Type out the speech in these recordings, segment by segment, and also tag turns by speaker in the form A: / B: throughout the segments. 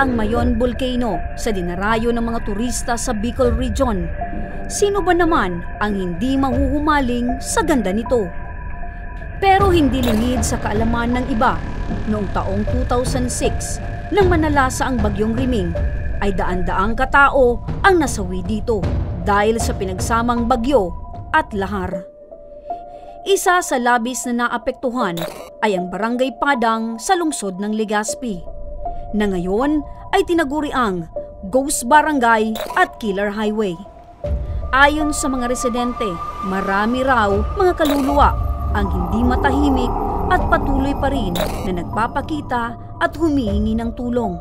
A: ang Mayon Volcano sa dinarayo ng mga turista sa Bicol Region. Sino ba naman ang hindi mahuhumaling sa ganda nito? Pero hindi lingid sa kaalaman ng iba, noong taong 2006, nang manalasa ang bagyong Riming, ay daan-daang katao ang nasawi dito dahil sa pinagsamang bagyo at lahar. Isa sa labis na naapektuhan ay ang Barangay Padang sa lungsod ng Legazpi, na ngayon ay tinaguriang Ghost Barangay at Killer Highway. Ayon sa mga residente, marami raw mga kaluluwa ang hindi matahimik at patuloy pa rin na nagpapakita at humihingi ng tulong.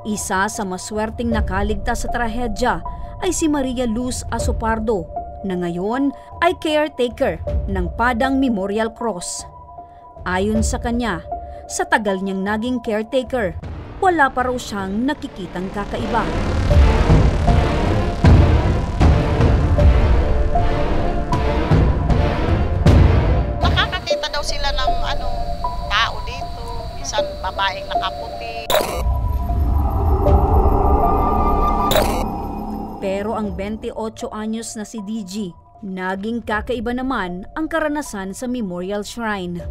A: Isa sa maswerteng nakaligtas sa trahedya ay si Maria Luz Asopardo, na ngayon ay caretaker ng Padang Memorial Cross. Ayon sa kanya, sa tagal niyang naging caretaker, wala pa raw siyang nakikitang kakaiba.
B: Makakakita daw sila ng tao dito, minsan babaeng nakaputi.
A: Pero ang 28 anyos na si DG, naging kakaiba naman ang karanasan sa Memorial Shrine.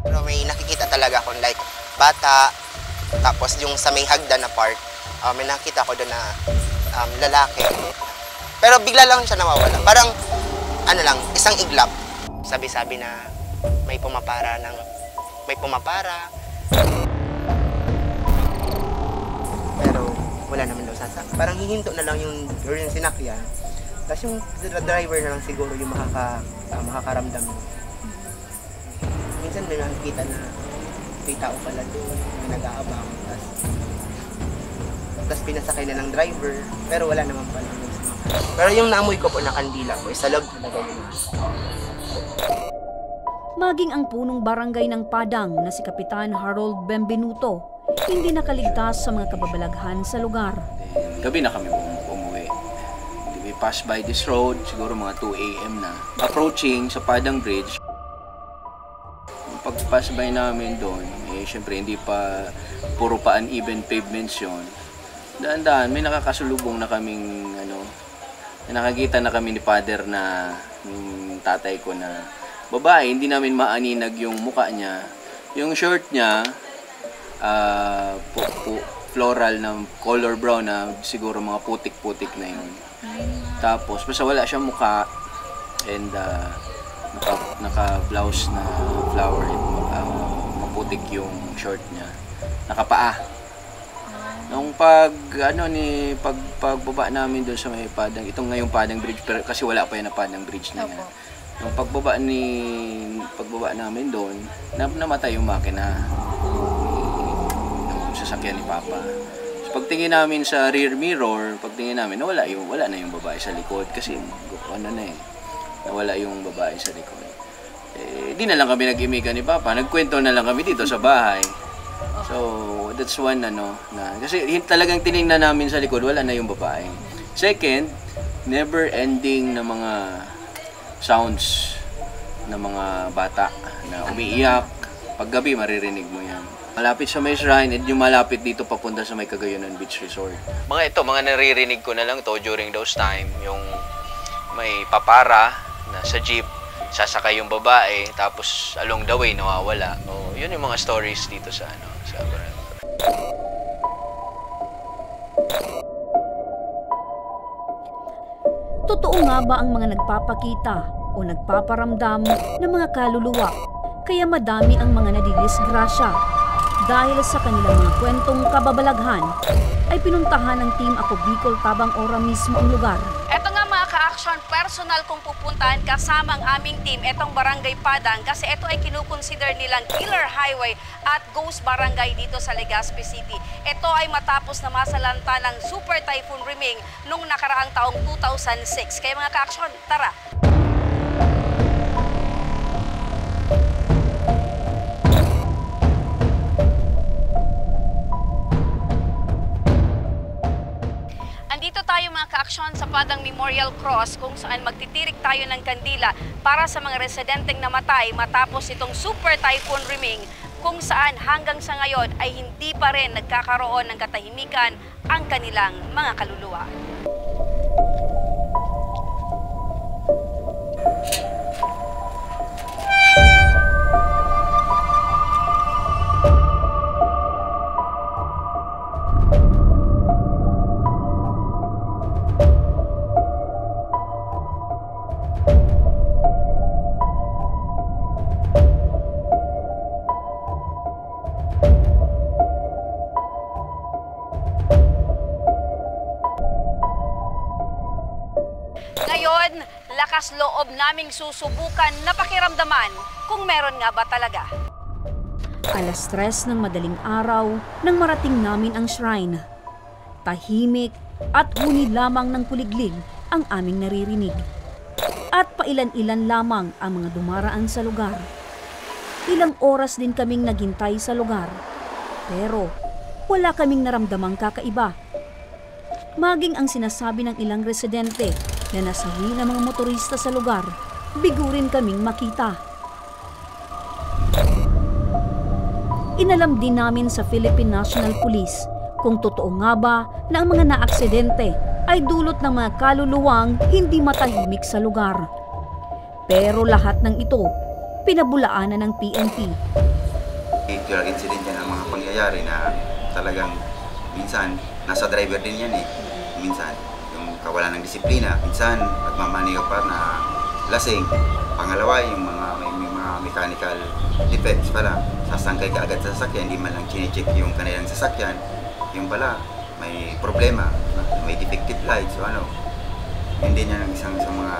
C: Pero may nakikita talaga akong like bata, tapos yung sa may hagdan na part, may nakita ko doon na lalaki. Pero bigla lang siya nawawala. Parang isang iglap. Sabi-sabi na may pumapara. Pero wala naman daw sasak. Parang hihinto na lang yung sinakyan. Tapos yung driver na lang siguro yung makakaramdam. Minsan may nakikita na may tao pala doon, may nag-aabang. Tapos pinasakay na ng driver, pero wala naman pala. Pero yung naamoy ko po na kandila po, sa loob talaga yun.
A: Maging ang punong barangay ng Padang na si Kapitan Harold Benvenuto, hindi nakaligtas sa mga kababalaghan sa lugar.
D: Gabi na kami umuwi. We passed by this road, siguro mga 2 AM na. Approaching sa Padang Bridge, pag-pass by namin doon, syempre hindi pa puro pa uneven pavements yun. Daan-daan, may nakakasulubong na kaming, nakakita na kami ni Father na yung tatay ko na babae, hindi namin maaninag yung mukha niya. Yung shirt niya, floral na color brown na siguro mga putik-putik na yun. Tapos, basta wala siyang mukha and naka-blouse na flower, maputik yung short niya. Nakapaa. Nung pagbaba namin doon sa may Padang, itong ngayong Padang Bridge, pero kasi wala pa yan na Padang Bridge na yan. Nung pagbaba namin doon, namatay yung makina ng sasakyan ni Papa. So, pagtingin namin sa rear mirror, wala na yung babae sa likod kasi nawala yung babae sa likod. Di na lang kami nag-imikan ni Papa, nagkwento na lang kami dito sa bahay. So, that's one kasi talagang tinignan namin sa likod, wala na yung babae. Second, never ending na mga sounds ng mga bata na umiiyak. Paggabi, maririnig mo yan. Malapit sa may shrine, at yung malapit dito papunta sa may Cagayanan Beach Resort. Mga naririnig ko na lang to during those time, yung may papara na sa jeep, sasakay yung babae, tapos along the way nawawala. Yun yung mga stories dito sa barangay.
A: Totoo nga ba ang mga nagpapakita o nagpaparamdam ng mga kaluluwa, kaya madami ang mga nadidisgrasya? Dahil sa kanilang mga kwentong kababalaghan, ay pinuntahan ng Team Ako Bicol Tabang Ora mismo ang lugar.
E: Eto nga mga ka-action, personal kong pupuntahan kasama ang aming team, etong Barangay Padang, kasi ito ay kinukonsider nilang Killer Highway at Ghost Barangay dito sa Legazpi City. Ito ay matapos na masalanta ng Super Typhoon Riming nung nakaraang taong 2006. Kaya mga ka-action, tara! Andito tayo mga ka-aksyon sa Padang Memorial Cross kung saan magtitirik tayo ng kandila para sa mga residenteng namatay matapos itong Super Typhoon Riming kung saan hanggang sa ngayon ay hindi pa rin nagkakaroon ng katahimikan ang kanilang mga kaluluwa. Ngayon, lakas loob naming susubukan na pakiramdaman kung meron nga ba talaga.
A: Alas 3 ng madaling araw nang marating namin ang shrine. Tahimik at huni lamang ng kuliglig ang aming naririnig. At pailan-ilan lamang ang mga dumaraan sa lugar. Ilang oras din kaming naghintay sa lugar. Pero wala kaming naramdamang kakaiba. Maging ang sinasabi ng ilang residente na nasawi ng mga motorista sa lugar, bigo rin kaming makita. Inalam din namin sa Philippine National Police kung totoo nga ba na ang mga naaksidente ay dulot ng mga kaluluwang hindi matahimik sa lugar. Pero lahat ng ito, pinabulaanan ng PNP.
F: Actual incident yan ang mga pangyayari na talagang minsan nasa driver din yan eh. Minsan yung kawalan ng disiplina, minsan nagmamaniho pa na lasing. Pangalawa, yung may mga mechanical defects pala. Sasangkay ka agad sa sasakyan, hindi man lang chine-check yung kanilang sasakyan. Yung pala, may problema, may defective lights o ano. Hindi niya isang sa mga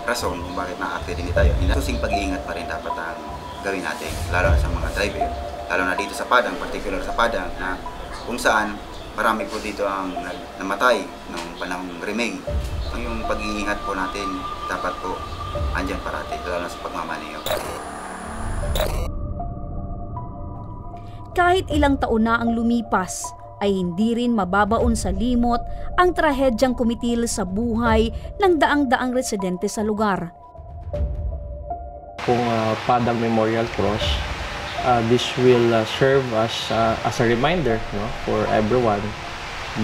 F: rason kung bakit na-accident tayo. Susing pag-iingat pa rin dapat ang gawin natin, lalo na sa mga driver. Lalo na dito sa Padang, particular sa Padang, na kung saan marami po dito ang namatay noong panahong Remeng. Yung pag-iingat po natin, dapat po andyan parati, lalo na sa pagmamaneho.
A: Kahit ilang taon na ang lumipas, ay hindi rin mababaon sa limot ang trahedyang kumitil sa buhay ng daang-daang residente sa lugar.
G: Kung Padang Memorial Cross, this will serve as a reminder, no, for everyone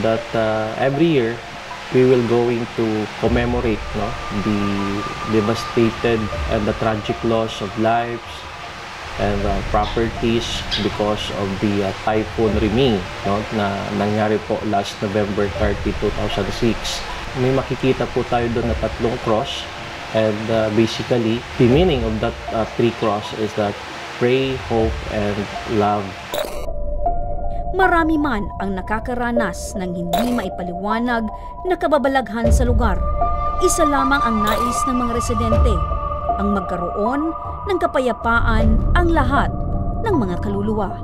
G: that every year we will going to commemorate, no, the devastated and the tragic loss of lives and properties because of the Typhoon Remeng, no, na nangyari po last November 30, 2006. May makikita po tayo doon na 3 cross, and basically the meaning of that 3 cross is that pray, hope, and love.
A: Marami man ang nakakaranas ng hindi maipaliwanag na kababalaghan sa lugar. Isa lamang ang nais ng mga residente, ang magkaroon ng kapayapaan ang lahat ng mga kaluluwa.